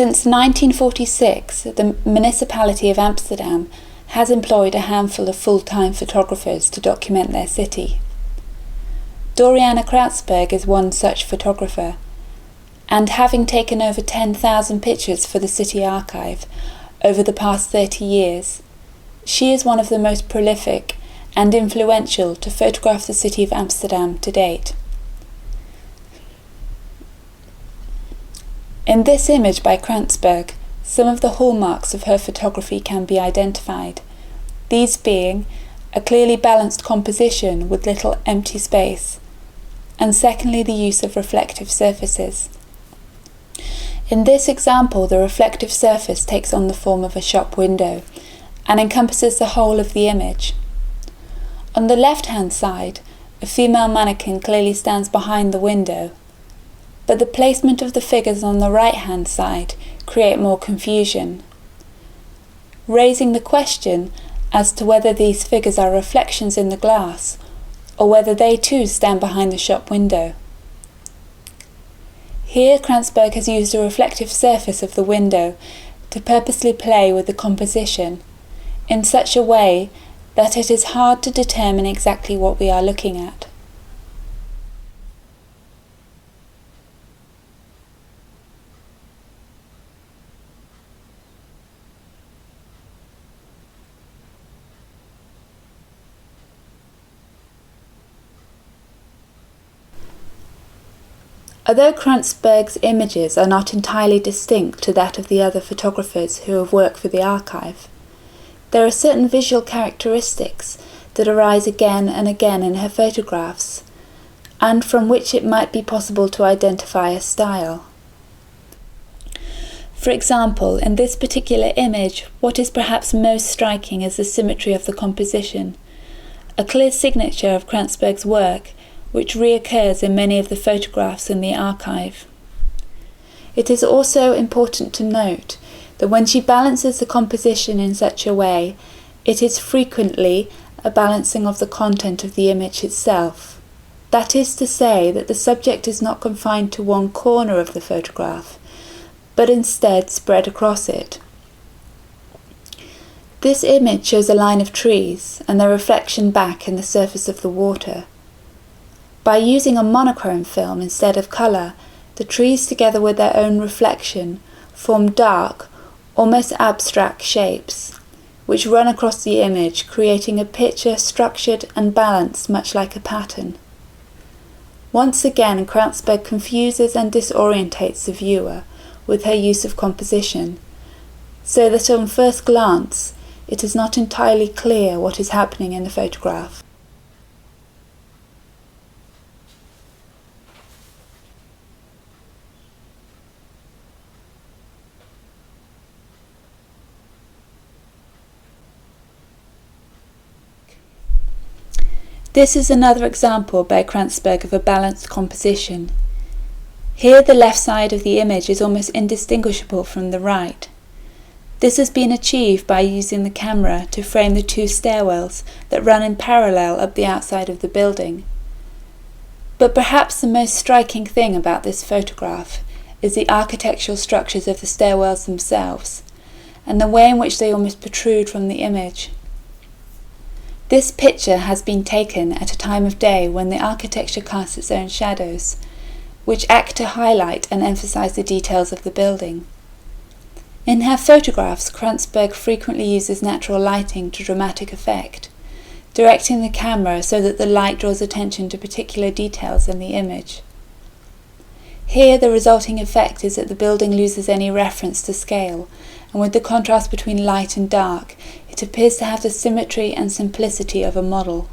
Since 1946, the municipality of Amsterdam has employed a handful of full-time photographers to document their city. Dorianne Kransberg is one such photographer, and having taken over 10,000 pictures for the city archive over the past 30 years, she is one of the most prolific and influential to photograph the city of Amsterdam to date. In this image by Kransberg, some of the hallmarks of her photography can be identified, these being a clearly balanced composition with little empty space, and secondly the use of reflective surfaces. In this example, the reflective surface takes on the form of a shop window and encompasses the whole of the image. On the left-hand side, a female mannequin clearly stands behind the window, but the placement of the figures on the right-hand side create more confusion, raising the question as to whether these figures are reflections in the glass or whether they too stand behind the shop window. Here Kransberg has used a reflective surface of the window to purposely play with the composition in such a way that it is hard to determine exactly what we are looking at. Although Kransberg's images are not entirely distinct to that of the other photographers who have worked for the archive, there are certain visual characteristics that arise again and again in her photographs, and from which it might be possible to identify a style. For example, in this particular image, what is perhaps most striking is the symmetry of the composition, a clear signature of Kransberg's work, which reoccurs in many of the photographs in the archive. It is also important to note that when she balances the composition in such a way, it is frequently a balancing of the content of the image itself. That is to say that the subject is not confined to one corner of the photograph, but instead spread across it. This image shows a line of trees and their reflection back in the surface of the water. By using a monochrome film instead of colour, the trees together with their own reflection form dark, almost abstract shapes, which run across the image, creating a picture structured and balanced much like a pattern. Once again, Kransberg confuses and disorientates the viewer with her use of composition, so that on first glance it is not entirely clear what is happening in the photograph. This is another example by Kransberg of a balanced composition. Here the left side of the image is almost indistinguishable from the right. This has been achieved by using the camera to frame the two stairwells that run in parallel up the outside of the building. But perhaps the most striking thing about this photograph is the architectural structures of the stairwells themselves, and the way in which they almost protrude from the image. This picture has been taken at a time of day when the architecture casts its own shadows, which act to highlight and emphasize the details of the building. In her photographs, Kransberg frequently uses natural lighting to dramatic effect, directing the camera so that the light draws attention to particular details in the image. Here the resulting effect is that the building loses any reference to scale, and with the contrast between light and dark, it appears to have the symmetry and simplicity of a model.